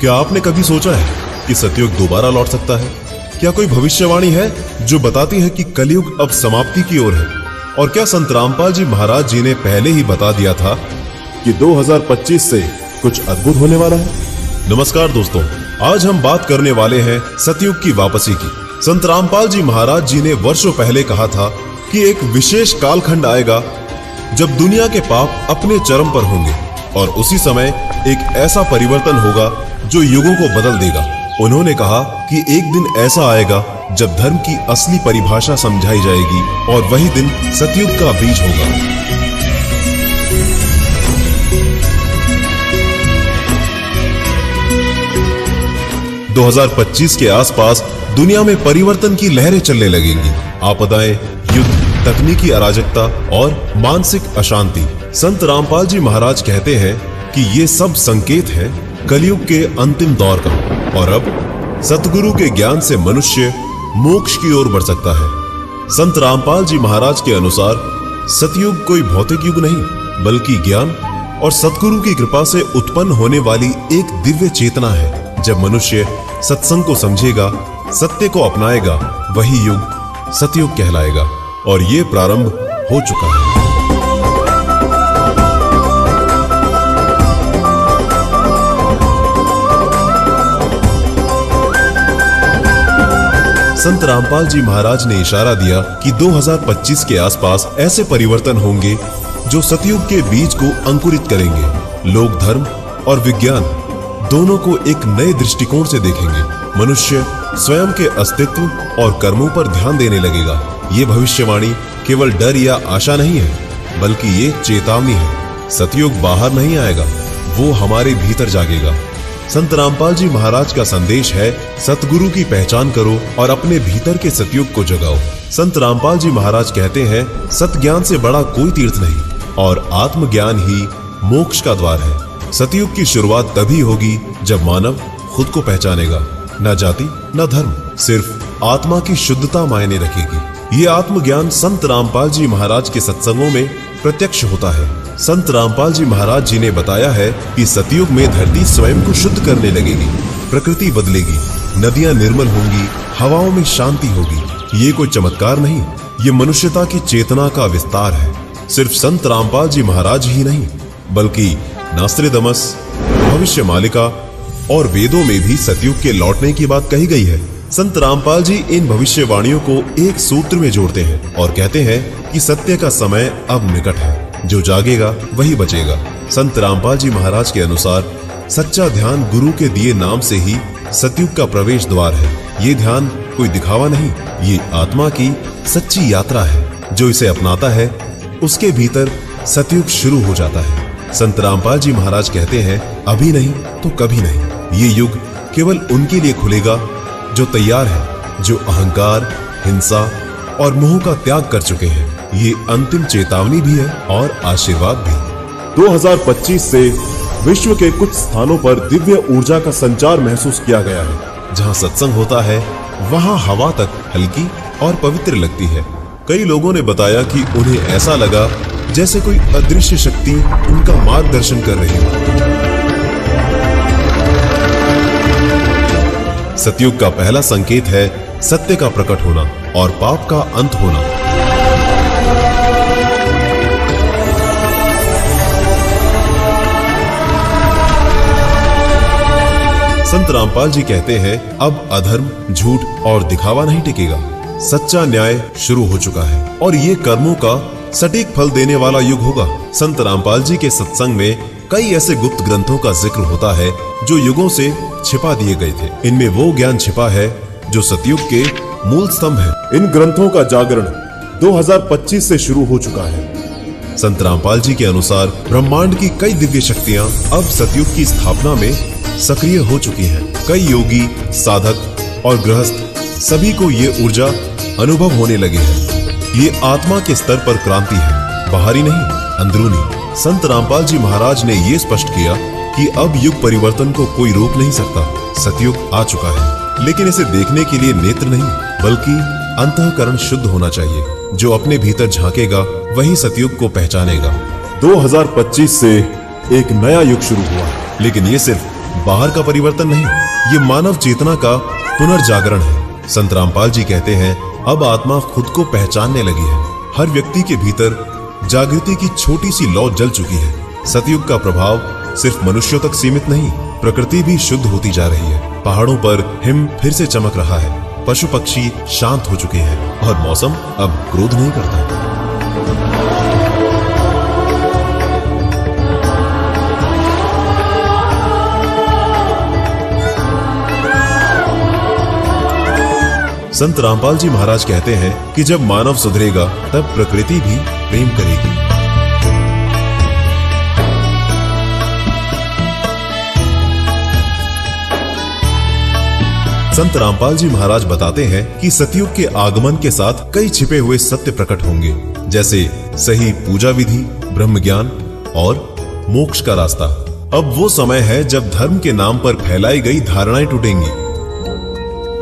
क्या आपने कभी सोचा है कि सतयुग दोबारा लौट सकता है? क्या कोई भविष्यवाणी है जो बताती है कि कलयुग अब समाप्ति की ओर है? और क्या संत रामपाल जी महाराज जी ने पहले ही बता दिया था कि 2025 से कुछ अद्भुत होने वाला है? नमस्कार दोस्तों, आज हम बात करने वाले हैं सतयुग की वापसी की। संत रामपाल जी महाराज जी ने वर्षों पहले कहा था कि एक विशेष कालखंड आएगा जब दुनिया के पाप अपने चरम पर होंगे और उसी समय एक ऐसा परिवर्तन होगा जो युगों को बदल देगा। उन्होंने कहा कि एक दिन ऐसा आएगा जब धर्म की असली परिभाषा समझाई जाएगी और वही दिन सतयुग का बीज होगा। दो 2025 के आसपास दुनिया में परिवर्तन की लहरें चलने लगेंगी। आपदाएं, युद्ध, तकनीकी अराजकता और मानसिक अशांति। संत रामपाल जी महाराज कहते हैं कि ये सब संकेत है कलयुग के अंतिम दौर का और अब सतगुरु के ज्ञान से मनुष्य मोक्ष की ओर बढ़ सकता है। संत रामपाल जी महाराज के अनुसार सतयुग कोई भौतिक युग नहीं बल्कि ज्ञान और सतगुरु की कृपा से उत्पन्न होने वाली एक दिव्य चेतना है। जब मनुष्य सत्संग को समझेगा, सत्य को अपनाएगा, वही युग सतयुग कहलाएगा और ये प्रारंभ हो चुका है। संत रामपाल जी महाराज ने इशारा दिया कि 2025 के आसपास ऐसे परिवर्तन होंगे जो सतयुग के बीज को अंकुरित करेंगे। लोग धर्म और विज्ञान दोनों को एक नए दृष्टिकोण से देखेंगे। मनुष्य स्वयं के अस्तित्व और कर्मों पर ध्यान देने लगेगा। ये भविष्यवाणी केवल डर या आशा नहीं है बल्कि ये चेतावनी है। सतयुग बाहर नहीं आएगा, वो हमारे भीतर जागेगा। संत रामपाल जी महाराज का संदेश है, सतगुरु की पहचान करो और अपने भीतर के सतयुग को जगाओ। संत रामपाल जी महाराज कहते हैं, सत ज्ञान से बड़ा कोई तीर्थ नहीं और आत्मज्ञान ही मोक्ष का द्वार है। सतयुग की शुरुआत तभी होगी जब मानव खुद को पहचानेगा। न जाति न धर्म, सिर्फ आत्मा की शुद्धता मायने रखेगी। ये आत्मज्ञान संत रामपाल जी महाराज के सत्संगों में प्रत्यक्ष होता है। संत रामपाल जी महाराज जी ने बताया है कि सतयुग में धरती स्वयं को शुद्ध करने लगेगी, प्रकृति बदलेगी, नदियां निर्मल होंगी, हवाओं में शांति होगी। ये कोई चमत्कार नहीं, ये मनुष्यता की चेतना का विस्तार है। सिर्फ संत रामपाल जी महाराज ही नहीं बल्कि नास्त्रेदमस, भविष्यमालिका और वेदों में भी सतयुग के लौटने की बात कही गई है। संत रामपाल जी इन भविष्यवाणियों को एक सूत्र में जोड़ते हैं और कहते हैं कि सत्य का समय अब निकट है, जो जागेगा वही बचेगा। संत रामपाल जी महाराज के अनुसार सच्चा ध्यान गुरु के दिए नाम से ही सतयुग का प्रवेश द्वार है। ये ध्यान कोई दिखावा नहीं, ये आत्मा की सच्ची यात्रा है। जो इसे अपनाता है उसके भीतर सतयुग शुरू हो जाता है। संत रामपाल जी महाराज कहते हैं, अभी नहीं तो कभी नहीं। ये युग केवल उनके लिए खुलेगा जो तैयार है, जो अहंकार, हिंसा और मोह का त्याग कर चुके हैं। ये अंतिम चेतावनी भी है और आशीर्वाद भी। 2025 से विश्व के कुछ स्थानों पर दिव्य ऊर्जा का संचार महसूस किया गया है। जहां सत्संग होता है वहां हवा तक हल्की और पवित्र लगती है। कई लोगों ने बताया कि उन्हें ऐसा लगा जैसे कोई अदृश्य शक्ति उनका मार्गदर्शन कर रही हो। सतयुग का पहला संकेत है सत्य का प्रकट होना और पाप का अंत होना। संत रामपाल जी कहते हैं, अब अधर्म, झूठ और दिखावा नहीं टिकेगा। सच्चा न्याय शुरू हो चुका है और ये कर्मों का सटीक फल देने वाला युग होगा। संत रामपाल जी के सत्संग में कई ऐसे गुप्त ग्रंथों का जिक्र होता है जो युगों से छिपा दिए गए थे। इनमें वो ज्ञान छिपा है जो सतयुग के मूल स्तंभ है। इन ग्रंथों का जागरण 2025 से शुरू हो चुका है। संत रामपाल जी के अनुसार ब्रह्मांड की कई दिव्य शक्तियां अब सतयुग की स्थापना में सक्रिय हो चुकी हैं। कई योगी, साधक और गृहस्थ सभी को ये ऊर्जा अनुभव होने लगे हैं। ये आत्मा के स्तर पर क्रांति है, बाहरी नहीं, अंदरूनी। संत रामपाल जी महाराज ने ये स्पष्ट किया कि अब युग परिवर्तन को कोई रोक नहीं सकता। सतयुग आ चुका है, लेकिन इसे देखने के लिए नेत्र नहीं बल्कि अंतःकरण शुद्ध होना चाहिए। जो अपने भीतर झांकेगा वही सतयुग को पहचानेगा। 2025 से एक नया युग शुरू हुआ, लेकिन ये सिर्फ बाहर का परिवर्तन नहीं, ये मानव चेतना का पुनर्जागरण है। संत रामपाल जी कहते हैं, अब आत्मा खुद को पहचानने लगी है। हर व्यक्ति के भीतर जागृति की छोटी सी लौ जल चुकी है। सतयुग का प्रभाव सिर्फ मनुष्यों तक सीमित नहीं, प्रकृति भी शुद्ध होती जा रही है। पहाड़ों पर हिम फिर से चमक रहा है, पशु पक्षी शांत हो चुके हैं और मौसम अब क्रोध नहीं करता। संत रामपाल जी महाराज कहते हैं कि जब मानव सुधरेगा तब प्रकृति भी प्रेम करेगी। संत रामपाल जी महाराज बताते हैं कि सतयुग के आगमन के साथ कई छिपे हुए सत्य प्रकट होंगे, जैसे सही पूजा विधि, ब्रह्म ज्ञान और मोक्ष का रास्ता। अब वो समय है जब धर्म के नाम पर फैलाई गई धारणाएं टूटेंगी।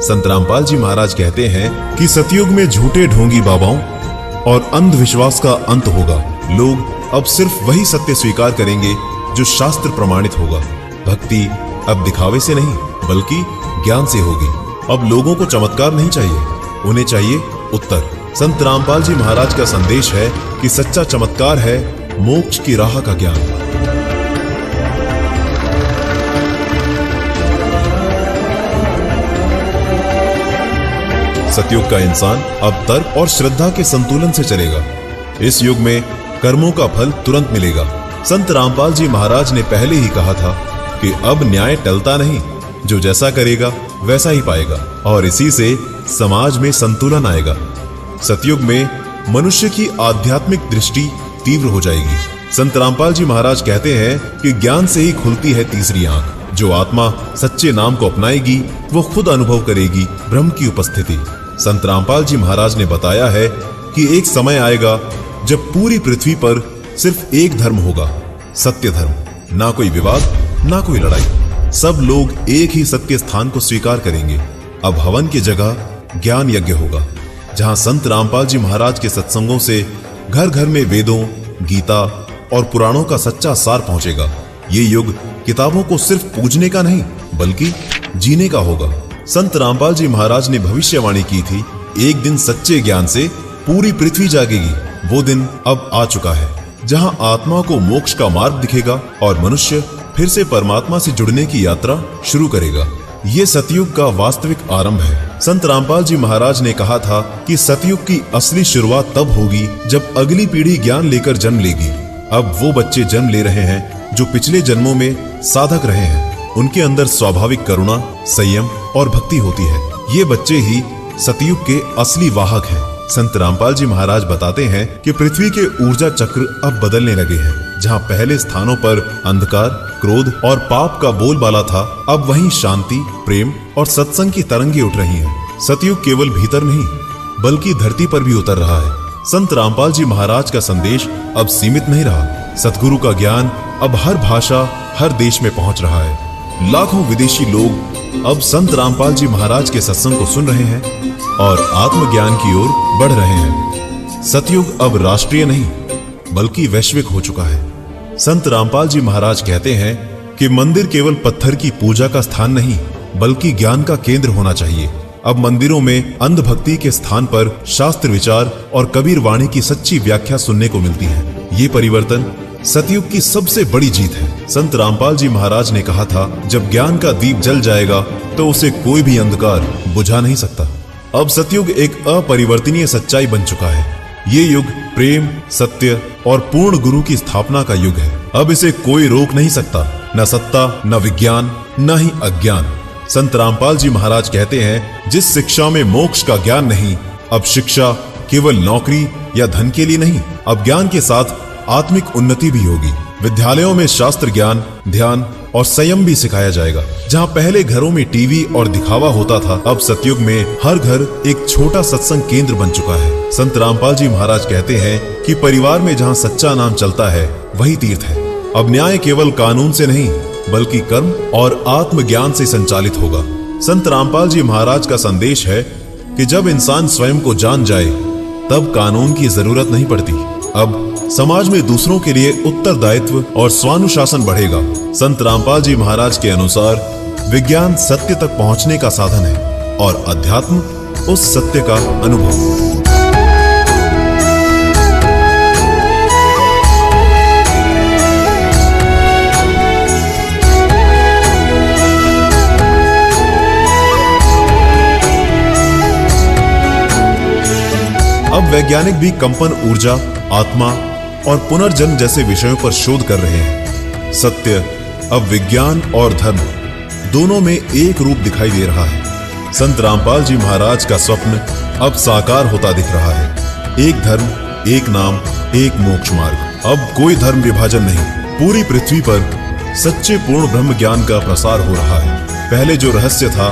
संत रामपाल जी महाराज कहते हैं कि सतयुग में झूठे ढोंगी बाबाओं और अंधविश्वास का अंत होगा। लोग अब सिर्फ वही सत्य स्वीकार करेंगे जो शास्त्र प्रमाणित होगा। भक्ति अब दिखावे से नहीं बल्कि ज्ञान से होगी। अब लोगों को चमत्कार नहीं चाहिए, उन्हें चाहिए उत्तर। संत रामपाल जी महाराज का संदेश है कि सच्चा चमत्कार है मोक्ष की राह का ज्ञान। सतयुग का इंसान अब तर्क और श्रद्धा के संतुलन से चलेगा। इस युग में कर्मों का फल तुरंत मिलेगा। संत रामपाल जी महाराज ने पहले ही कहा था कि अब न्याय टलता नहीं, जो जैसा करेगा वैसा ही पाएगा, और इसी से समाज में संतुलन आएगा। सतयुग में मनुष्य की आध्यात्मिक दृष्टि तीव्र हो जाएगी। संत रामपाल जी महाराज कहते हैं कि ज्ञान से ही खुलती है तीसरी आंख। जो आत्मा सच्चे नाम को अपनाएगी वो खुद अनुभव करेगी ब्रह्म की उपस्थिति। संत रामपाल जी महाराज ने बताया है कि एक समय आएगा जब पूरी पृथ्वी पर सिर्फ एक धर्म होगा, सत्य धर्म। ना कोई विवाद, ना कोई लड़ाई, सब लोग एक ही सत्य स्थान को स्वीकार करेंगे। अब हवन की जगह ज्ञान यज्ञ होगा, जहां संत रामपाल जी महाराज के सत्संगों से घर घर में वेदों, गीता और पुराणों का सच्चा सार पहुंचेगा। ये युग किताबों को सिर्फ पूजने का नहीं बल्कि जीने का होगा। संत रामपाल जी महाराज ने भविष्यवाणी की थी, एक दिन सच्चे ज्ञान से पूरी पृथ्वी जागेगी। वो दिन अब आ चुका है, जहां आत्मा को मोक्ष का मार्ग दिखेगा और मनुष्य फिर से परमात्मा से जुड़ने की यात्रा शुरू करेगा। ये सतयुग का वास्तविक आरंभ है। संत रामपाल जी महाराज ने कहा था कि सतयुग की असली शुरुआत तब होगी जब अगली पीढ़ी ज्ञान लेकर जन्म लेगी। अब वो बच्चे जन्म ले रहे हैं जो पिछले जन्मों में साधक रहे हैं। उनके अंदर स्वाभाविक करुणा, संयम और भक्ति होती है। ये बच्चे ही सतयुग के असली वाहक हैं। संत रामपाल जी महाराज बताते हैं कि पृथ्वी के ऊर्जा चक्र अब बदलने लगे हैं। जहां पहले स्थानों पर अंधकार, क्रोध और पाप का बोलबाला था, अब वहीं शांति, प्रेम और सत्संग की तरंगे उठ रही हैं। सतयुग केवल भीतर नहीं बल्कि धरती पर भी उतर रहा है। संत रामपाल जी महाराज का संदेश अब सीमित नहीं रहा। सतगुरु का ज्ञान अब हर भाषा, हर देश में पहुंच रहा है। लाखों विदेशी लोग अब संत रामपाल जी महाराज के सत्संग को सुन रहे हैं और आत्मज्ञान की ओर बढ़ रहे हैं। सतयुग अब राष्ट्रीय नहीं बल्कि वैश्विक हो चुका है। संत रामपाल जी महाराज कहते हैं कि मंदिर केवल पत्थर की पूजा का स्थान नहीं बल्कि ज्ञान का केंद्र होना चाहिए। अब मंदिरों में अंधभक्ति के स्थान पर शास्त्र विचार और कबीर वाणी की सच्ची व्याख्या सुनने को मिलती है। ये परिवर्तन सतयुग की सबसे बड़ी जीत है। संत रामपाल जी महाराज ने कहा था, जब ज्ञान का दीप जल जाएगा तो उसे कोई भी अंधकार बुझा नहीं सकता। अब सतयुग एक अपरिवर्तनीय सच्चाई बन चुका है। ये युग प्रेम, सत्य और पूर्ण गुरु की स्थापना का युग है। अब इसे कोई रोक नहीं सकता, न सत्ता, न विज्ञान, न ही अज्ञान। संत रामपाल जी महाराज कहते हैं, जिस शिक्षा में मोक्ष का ज्ञान नहीं, अब शिक्षा केवल नौकरी या धन के लिए नहीं, अब ज्ञान के साथ आत्मिक उन्नति भी होगी। विद्यालयों में शास्त्र ज्ञान, ध्यान और संयम भी सिखाया जाएगा। जहां पहले घरों में टीवी और दिखावा होता था, अब सतयुग में हर घर एक छोटा सत्संग केंद्र बन चुका है। संत रामपाल जी महाराज कहते हैं कि परिवार में जहां सच्चा नाम चलता है वही तीर्थ है। अब न्याय केवल कानून से नहीं बल्कि कर्म और आत्मज्ञान से संचालित होगा। संत रामपाल जी महाराज का संदेश है कि जब इंसान स्वयं को जान जाए तब कानून की जरूरत नहीं पड़ती। अब समाज में दूसरों के लिए उत्तरदायित्व और स्वानुशासन बढ़ेगा। संत रामपाल जी महाराज के अनुसार विज्ञान सत्य तक पहुंचने का साधन है और अध्यात्म उस सत्य का अनुभव। अब वैज्ञानिक भी कंपन ऊर्जा, आत्मा और पुनर्जन्म जैसे विषयों पर शोध कर रहे हैं। सत्य अब विज्ञान और धर्म दोनों में एक रूप दिखाई दे रहा है। संत रामपाल जी महाराज का स्वप्न अब साकार होता दिख रहा है। एक धर्म, एक नाम, एक मोक्ष मार्ग। अब कोई धर्म विभाजन नहीं, पूरी पृथ्वी पर सच्चे पूर्ण ब्रह्म ज्ञान का प्रसार हो रहा है। पहले जो रहस्य था